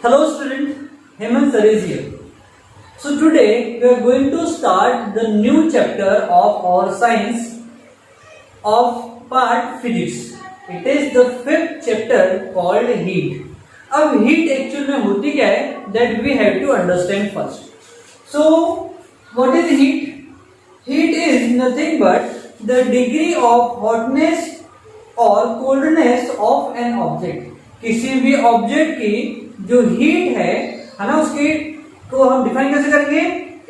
Hello student, Hemant Sir is here. So today we are going to start the new chapter of our science of part physics. It is the fifth chapter called heat. अब heat actually में होती क्या है that we have to understand first. So what is heat? Heat is nothing but the degree of hotness or coldness of an object. किसी भी object की जो heat है ना, उसकी को हम डिफाइन कैसे करेंगे?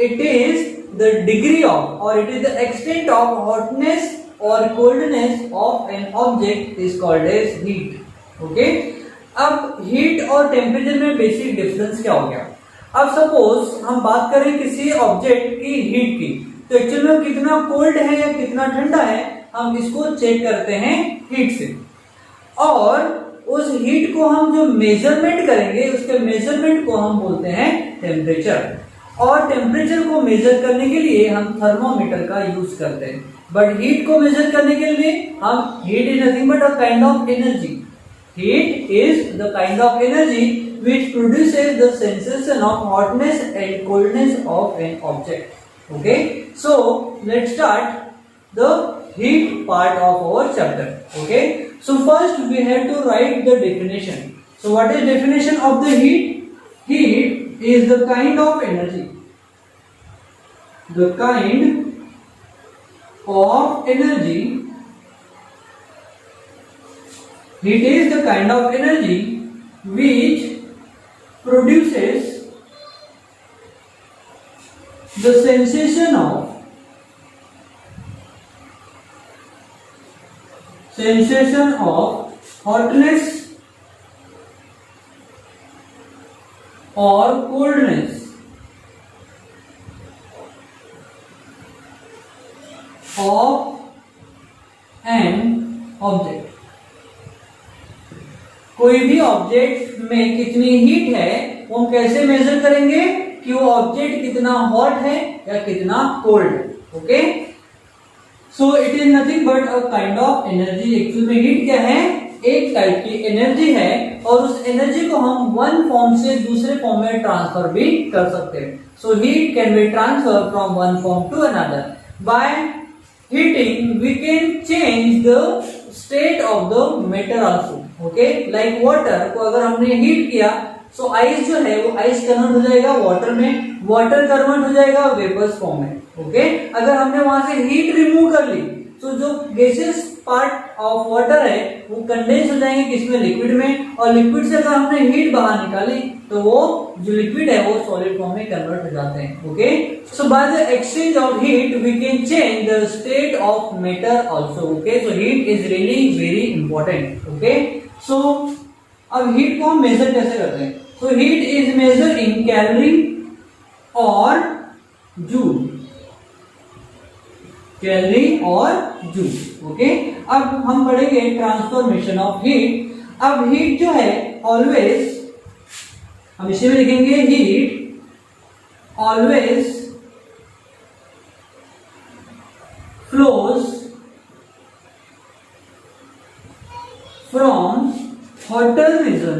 It is the degree of और it is the extent of hotness और coldness of an object is called as heat. Okay, अब हीट और टेम्परेचर में बेसिक डिफरेंस क्या हो गया? अब सपोज हम बात करें किसी ऑब्जेक्ट की हीट की, तो एक्चुअली में कितना कोल्ड है या कितना ठंडा है हम इसको चेक करते हैं हीट से. और उस हीट को हम जो मेजरमेंट करेंगे उसके मेजरमेंट को हम बोलते हैं टेम्परेचर. और टेम्परेचर को मेजर करने के लिए हम थर्मोमीटर का यूज करते हैं. बट हीट को मेजर करने के लिए हम heat is nothing but a kind of energy. Heat is the kind of energy which produces the sensation of hotness and coldness of an object. Okay, so let's start the heat part of our chapter. Okay, so first we have to write the definition. So what is definition of the heat? Heat is the kind of energy, the kind of energy. Heat is the kind of energy which produces the sensation of hotness or coldness of an object. कोई भी object में कितनी heat है वो हम कैसे major करेंगे कि वो ऑब्जेक्ट कितना हॉट है या कितना कोल्ड है. Okay, so it is nothing but a kind of energy. Actually में हीट क्या है? एक टाइप की एनर्जी है और उस एनर्जी को हम वन फॉर्म से दूसरे फॉर्म में ट्रांसफर भी कर सकते हैं. So heat can be transfer from one form to another. By heating we can change the state of the matter also. Okay, like water को अगर हमने हीट किया सो आइस जो है वो आइस कन्वर्ट हो जाएगा वाटर में, वाटर कन्वर्ट हो जाएगा वेपर्स फॉर्म में. ओके, अगर हमने वहां से हीट रिमूव कर ली तो जो गैसेस पार्ट ऑफ वाटर है वो कंडेंस हो जाएंगे किसमें? लिक्विड में. और लिक्विड से अगर हमने हीट बाहर निकाली तो वो जो लिक्विड है वो सॉलिड फॉर्म में कन्वर्ट हो जाते हैं. Okay, so by the exchange of heat we can change the state of matter also. Okay, so heat is really very important. Okay, सो अब हीट को हम मेजर कैसे करते हैं? So heat is measure in calorie और joule. Calorie और joule. Okay, अब हम पढ़ेंगे ट्रांसफॉर्मेशन ऑफ हीट. अब हीट जो है ऑलवेज हम इसी में लिखेंगे heat always flows from hotter region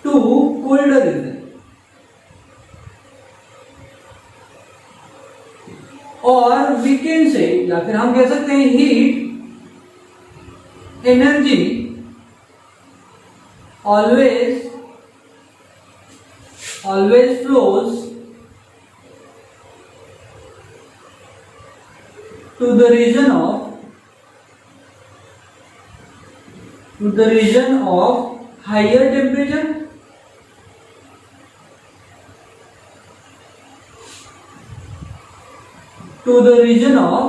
to colder region. और we can say या फिर हम कह सकते हैं heat energy always flows to the region of higher temperature. To the region of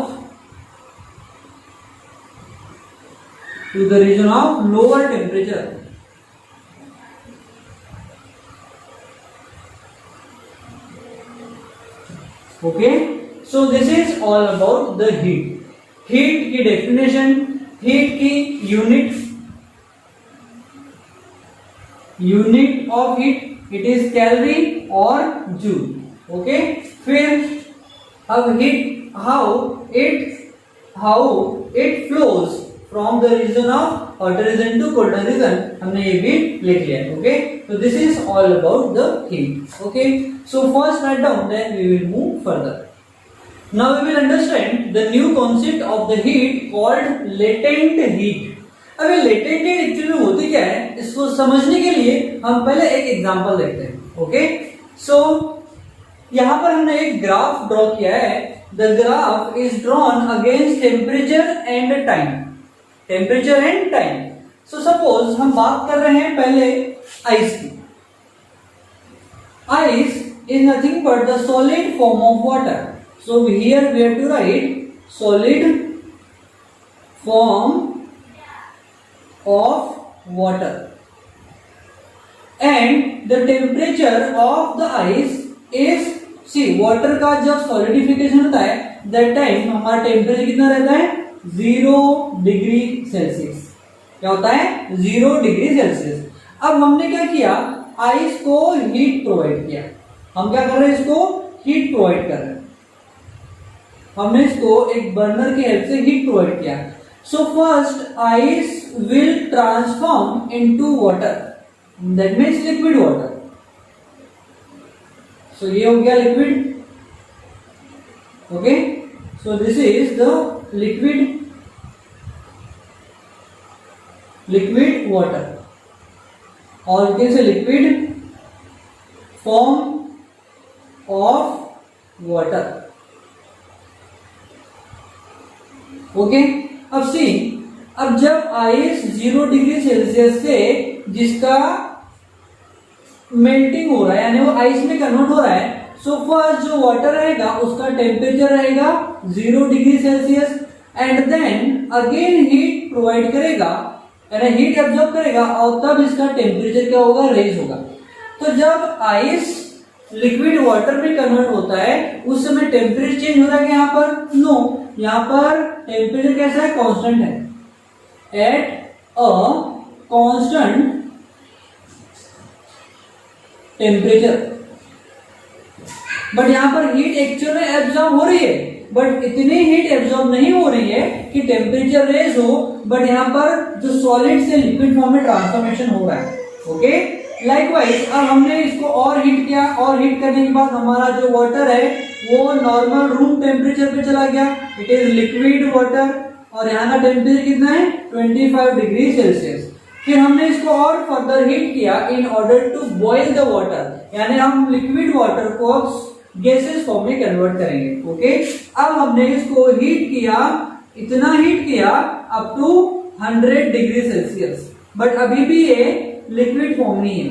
lower temperature. Okay, so this is all about the heat. Heat की definition, heat की unit of heat it is calorie और joule. Okay, फिर अब heat how it flows from the region of hotter region to colder region, हमने ये भी लिख लिया है. Okay, so this is all about the heat. Okay, so first write down, then we will move further. Now we will understand the new concept of the heat called latent heat. अब ये latent heat actually में होती क्या है, इसको समझने के लिए हम पहले एक एग्जांपल देखते हैं. ओके, सो यहां पर हमने एक ग्राफ ड्रॉ किया है. The graph is drawn against temperature and time. Temperature and time. So suppose हम बात कर रहे हैं पहले आइस की. Ice is nothing but the solid form of water. So here we have to write solid form of water and the temperature of the ice is, see water का जब solidification होता है दैट टाइम हमारा temperature कितना रहता है, 0 degree Celsius. क्या होता है, 0 डिग्री सेल्सियस. अब हमने क्या किया, आइस को हीट प्रोवाइड किया. हम क्या कर रहे हैं, इसको हीट प्रोवाइड कर रहे हैं. हमने इसको एक बर्नर की हेल्प से हीट प्रोवाइड किया. So first ice will transform into water, that means liquid water. So ये हो गया liquid. Okay, so this is the liquid water, और कैसे liquid form of water. Okay, अब सी, अब जब आइस 0 डिग्री सेल्सियस से जिसका मेल्टिंग हो रहा है यानी वो आइस में कन्वर्ट हो रहा है, सो फर्स्ट जो वाटर रहेगा उसका टेम्परेचर रहेगा 0 degree Celsius and then again heat provide करेगा यानी हीट एब्जॉर्ब करेगा और तब इसका टेम्परेचर क्या होगा, रेज होगा. तो जब आइस लिक्विड वाटर में कन्वर्ट होता है उस समय टेम्परेचर चेंज हो रहा है क्या यहाँ पर, नो. यहाँ पर टेम्परेचर कैसा है, कांस्टेंट है, eight a constant temperature. But यहां पर हीट एक्चुअल में एब्जॉर्ब हो रही है, बट इतनी हीट एब्जॉर्ब नहीं हो रही है कि टेम्परेचर रेज हो, बट यहां पर जो सॉलिड से लिक्विड फॉर्म में ट्रांसफॉर्मेशन हो रहा है. ओके, लाइकवाइज अब हमने इसको और हीट किया, और हीट करने के बाद हमारा जो वाटर है वो नॉर्मल रूम टेम्परेचर पे चला गया. इट इज लिक्विड वाटर और यहाँ का टेम्परेचर कितना है, 25 डिग्री सेल्सियस. फिर हमने इसको और फर्दर हीट किया in order to boil the water, यानी हम लिक्विड वाटर को गैसेस फॉर्म में कन्वर्ट करेंगे. ओके, अब हमने इसको हीट किया, इतना हीट किया up to 100 degree Celsius, but अभी भी ये लिक्विड फॉर्म नहीं है.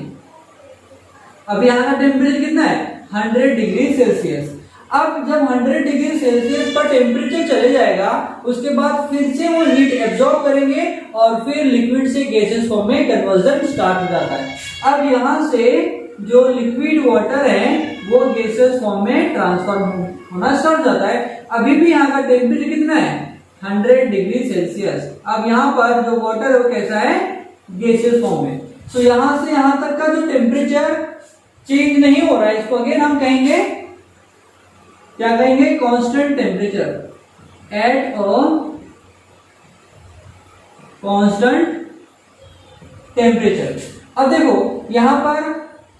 अभी यहाँ का टेम्परेचर कितना है, 100 डिग्री सेल्सियस. अब जब 100 डिग्री सेल्सियस पर टेम्परेचर चले जाएगा उसके बाद फिर से वो हीट एब्जॉर्ब करेंगे और फिर लिक्विड से गैसेस फॉर्म में कन्वर्जन स्टार्ट हो जाता है. अब यहाँ से जो लिक्विड वाटर है वो गैसेस फॉर्म में ट्रांसफॉर्म होना स्टार्ट हो जाता है. अभी भी यहाँ का टेम्परेचर कितना है, 100 डिग्री सेल्सियस. अब यहाँ पर जो वाटर है वो कैसा है, गैसेस फॉर्म में. सो यहाँ से यहाँ तक का जो टेम्परेचर चेंज नहीं हो रहा है इसको अगेन हम कहेंगे, क्या कहेंगे, constant temperature at a constant temperature. अब देखो यहां पर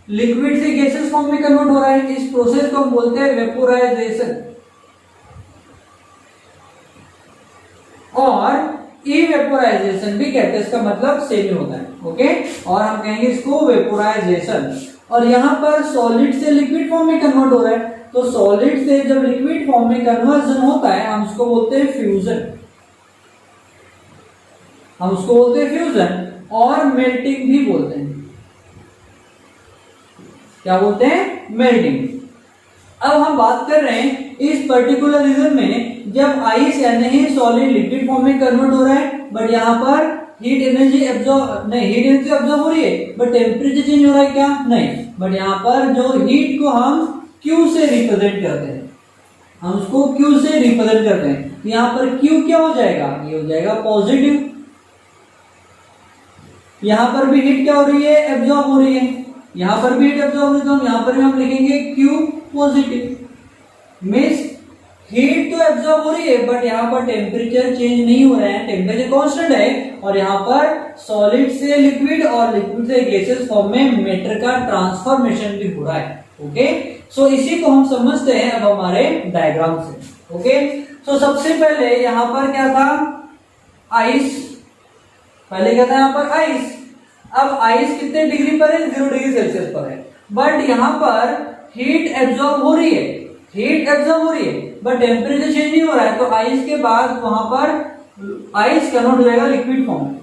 लिक्विड से गैसेस फॉर्म में कन्वर्ट हो रहा है, इस प्रोसेस को हम बोलते हैं वेपोराइजेशन, और इवेपोराइजेशन भी कहते हैं, इसका मतलब सेम होता है. ओके, और हम कहेंगे इसको वेपोराइजेशन. और यहां पर सॉलिड से लिक्विड फॉर्म में कन्वर्ट हो रहा है, तो सॉलिड से जब लिक्विड फॉर्म में कन्वर्जन होता है हम उसको बोलते हैं फ्यूजन, हम उसको बोलते हैं फ्यूजन, और मेल्टिंग भी बोलते हैं. क्या बोलते हैं, मेल्टिंग. अब हम बात कर रहे हैं इस पर्टिकुलर रीजन में जब आइस यानी सॉलिड लिक्विड फॉर्म में कन्वर्ट हो रहा है, बट यहाँ पर हीट एनर्जी एब्जॉर्ब नहीं, हीट एनर्जी एब्जॉर्ब हो रही है बट टेम्परेचर चेंज हो रहा है क्या, नहीं. बट यहाँ पर जो हीट को हम Q से रिप्रेजेंट करते हैं, हम उसको Q से रिप्रेजेंट करते हैं. यहाँ पर Q क्या हो जाएगा, ये हो जाएगा पॉजिटिव. यहाँ पर भी हीट क्या हो रही है, एब्जॉर्ब हो रही है. यहाँ पर भी हीट एब्जॉर्ब हो रही है, तो यहाँ पर भी हम लिखेंगे Q पॉजिटिव. मीन्स हीट तो एब्जॉर्ब हो रही है बट यहाँ पर टेम्परेचर चेंज नहीं हो रहा है, टेम्परेचर कांस्टेंट है। और यहाँ पर सॉलिड से लिक्विड और लिक्विड से गैसेस फॉर्म में मैटर का ट्रांसफॉर्मेशन भी हो रहा है। ओके, सो इसी को हम समझते हैं अब हमारे डायग्राम से। ओके, सो सबसे पहले यहाँ पर क्या था, आइस, पहले क्या था यहाँ पर आइस। अब आइस कितने डिग्री पर है, 0 डिग्री सेल्सियस पर है, बट यहाँ पर हीट एब्जॉर्ब हो रही है, हीट एब्जॉर्ब हो रही है बट टेम्परेचर चेंज नहीं हो रहा है। तो आइस के बाद वहां पर आइस कन्वर्ट हो जाएगा लिक्विड फॉर्म में,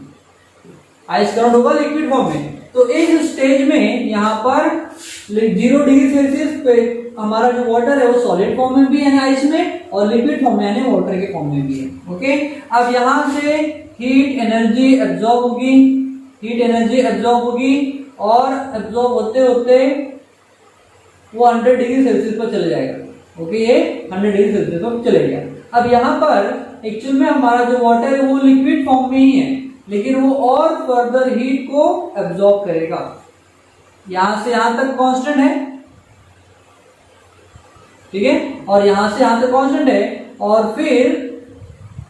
आइस कन्वर्ट होगा लिक्विड फॉर्म में। तो इस स्टेज में यहाँ पर 0 डिग्री सेल्सियस पे हमारा जो वाटर है वो सॉलिड फॉर्म में भी है आइस में, और लिक्विड फॉर्म में यानी वाटर के फॉर्म में भी है। ओके, अब यहाँ से हीट एनर्जी एब्जॉर्ब होगी, हीट एनर्जी एब्जॉर्ब होगी और एब्जॉर्ब होते होते वो 100 डिग्री सेल्सियस पर चले जाएगा। ओके, ये 100 डिग्री सेल्सियस पर चले गया। अब यहाँ पर एक्चुअल में हमारा जो वाटर है वो लिक्विड फॉर्म में ही है, लेकिन वो और फर्दर हीट को एब्जॉर्ब करेगा। यहां से यहां तक कांस्टेंट है, ठीक है, और यहां से यहां तक कांस्टेंट है, और फिर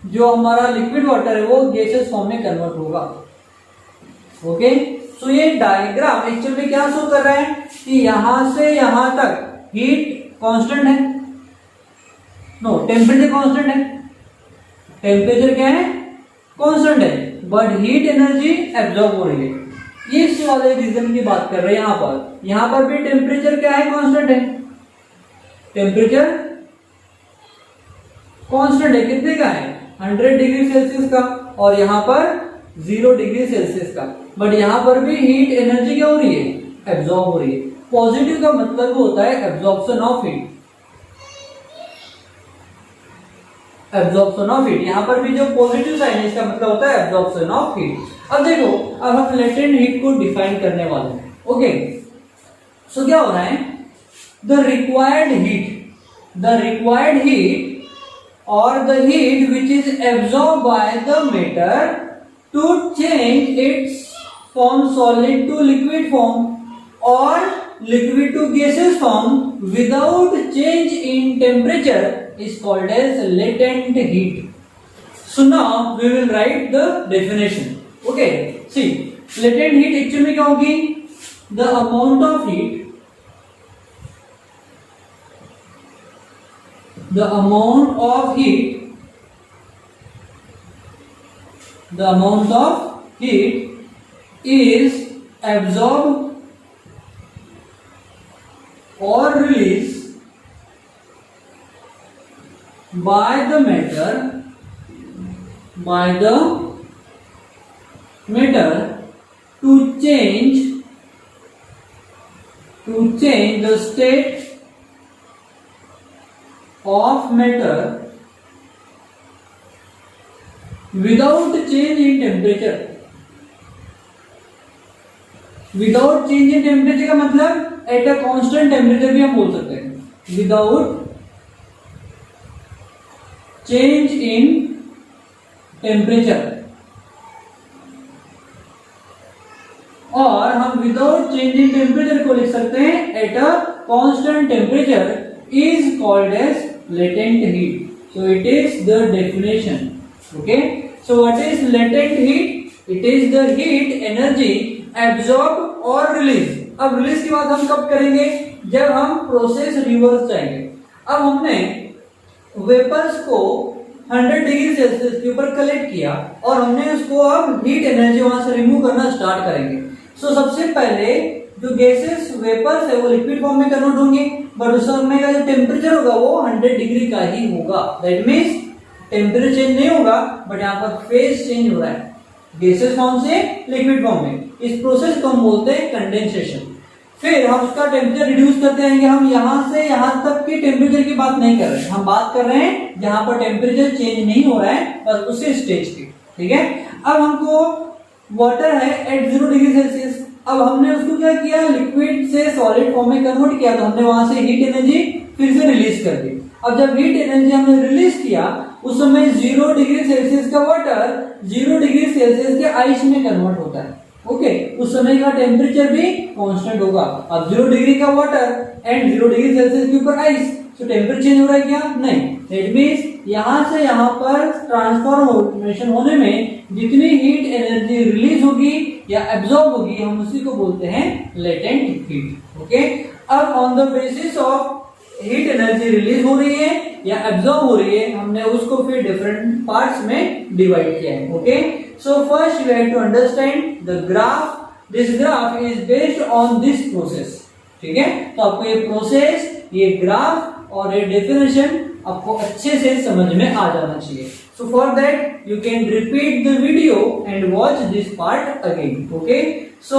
जो हमारा लिक्विड वाटर है वो गैसेस फॉर्म में कन्वर्ट होगा। ओके, सो ये डायग्राम एक्चुअल में क्या शो कर रहा है कि यहां से यहां तक हीट कांस्टेंट है, नो टेम्परेचर कांस्टेंट है, टेम्परेचर क्या है, कांस्टेंट है, बट हीट एनर्जी एब्जॉर्ब हो रही है। ये इस वाले रीजन की बात कर रहे हैं। यहां पर भी टेम्परेचर क्या है, कांस्टेंट है, टेम्परेचर कांस्टेंट है, कितने का है, 100 डिग्री सेल्सियस का, और यहां पर 0 डिग्री सेल्सियस का, बट यहां पर भी हीट एनर्जी क्या हो रही है, एब्जॉर्ब हो रही है। पॉजिटिव का मतलब होता है absorption of heat, absorption of heat, यहां पर भी जो पॉजिटिव साइन है इसका मतलब होता है एब्जॉर्प्शन ऑफ हीट। अब देखो, अब हम लेटेंट हीट को डिफाइन करने वाले हैं। ओके, सो क्या हो रहा है, द रिक्वायर्ड हीट और the heat which is absorb by the matter to change its from solid to liquid form और liquid to gaseous form without change in temperature is called as latent heat. So now we will write the definition. Okay, see, latent heat actually क्या होगी, the amount of heat, the amount of heat is absorbed or release by the matter to change the state of matter without change in temperature. Without change in temperature का मतलब eight a constant temperature भी हम बोल सकते हैं, without change in temperature, और हम without change in temperature को लिख सकते हैं at a constant temperature is called as latent heat. So it is the definition. Okay, so what is latent heat? It is the heat energy absorb और release. अब release की बात हम कब करेंगे? जब हम प्रोसेस रिवर्स जाएंगे. अब हमने वेपर्स को 100 डिग्री सेल्सियस के ऊपर कलेक्ट किया और हमने उसको अब हीट एनर्जी वहां से रिमूव करना स्टार्ट करेंगे. सो सबसे पहले जो गैसेस वेपर्स है वो लिक्विड फॉर्म में कन्वर्ट होंगे, बट उस समय का जो टेम्परेचर होगा वो 100 डिग्री का ही होगा. दैट मीन्स टेम्परेचर चेंज नहीं होगा, बट यहाँ पर फेज चेंज हो रहा है गैसेस फॉर्म से लिक्विड फॉर्म में. इस प्रोसेस को हम बोलते हैं कंडेंसेशन. फिर हम उसका टेम्परेचर रिड्यूस करते रहेंगे. हम यहां से यहां तक की टेम्परेचर की बात नहीं कर रहे हैं, हम बात कर रहे हैं जहां पर टेम्परेचर चेंज नहीं हो रहा है, बस उसी स्टेज की. ठीक है. अब हमको वाटर है एट 0 डिग्री सेल्सियस. अब हमने उसको क्या किया, लिक्विड से सॉलिड फॉर्म में कन्वर्ट किया, तो हमने वहां से हीट एनर्जी फिर से रिलीज कर दी. अब जब हीट एनर्जी हमने रिलीज किया उस समय 0 डिग्री सेल्सियस का वाटर 0 डिग्री सेल्सियस के आइस में कन्वर्ट होता है. ओके, उस समय का टेम्परेचर भी कांस्टेंट होगा. अब 0 डिग्री का वाटर एंड 0 डिग्री सेल्सियस के ऊपर आइस, सो टेम्परेचर चेंज हो रहा है क्या? नहीं। दैट मीन्स यहां से यहां पर ट्रांसफॉर्मेशन होने में जितनी हीट एनर्जी रिलीज होगी या एब्जॉर्ब होगी हम उसी को बोलते हैं लेटेंट हीट। ओके, अब on the basis of heat energy release हो रही है या एब्जॉर्ब हो रही है, हमने उसको फिर डिफरेंट पार्ट्स में डिवाइड किया है। Okay, so first you have to understand the graph. This graph is based on this process. ठीक है, तो आपको ये प्रोसेस, ये ग्राफ और ये डेफिनेशन आपको अच्छे से समझ में आ जाना चाहिए। So for that you can repeat the video and watch this part again. Okay, so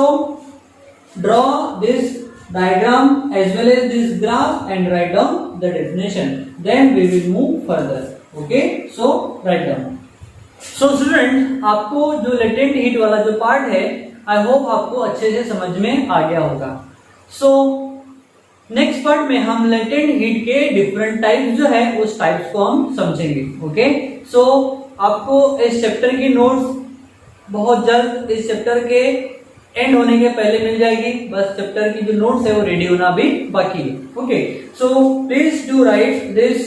draw this diagram as well as this graph and write down the definition, then we will move further. Okay, so write down. So student, आपको जो latent heat वाला जो part है I hope आपको अच्छे से समझ में आ गया होगा। So नेक्स्ट पार्ट में हम latent heat के डिफरेंट टाइप्स जो है उस टाइप्स को हम समझेंगे। ओके, सो आपको इस चैप्टर की नोट्स बहुत जल्द इस चैप्टर के एंड होने के पहले मिल जाएगी। बस चैप्टर की जो नोट्स है वो रेडी होना भी बाकी है। Okay, so please do right this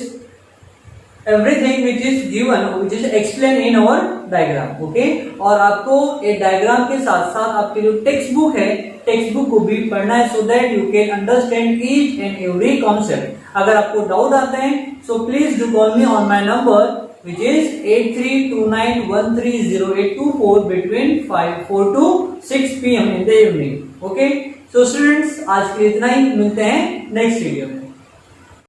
everything which is given, which is explain in our diagram. Okay, और आपको एक डायग्राम के साथ साथ आपके जो टेक्स्ट बुक है, टेक्स्ट बुक को भी पढ़ना है so that you can understand each and every concept. अगर आपको डाउट आते हैं so please do call me on my number which is 8329130824 between 4 to 6 PM in the evening. Okay, so students, आज के लिए इतना ही, मिलते हैं नेक्स्ट वीडियो में।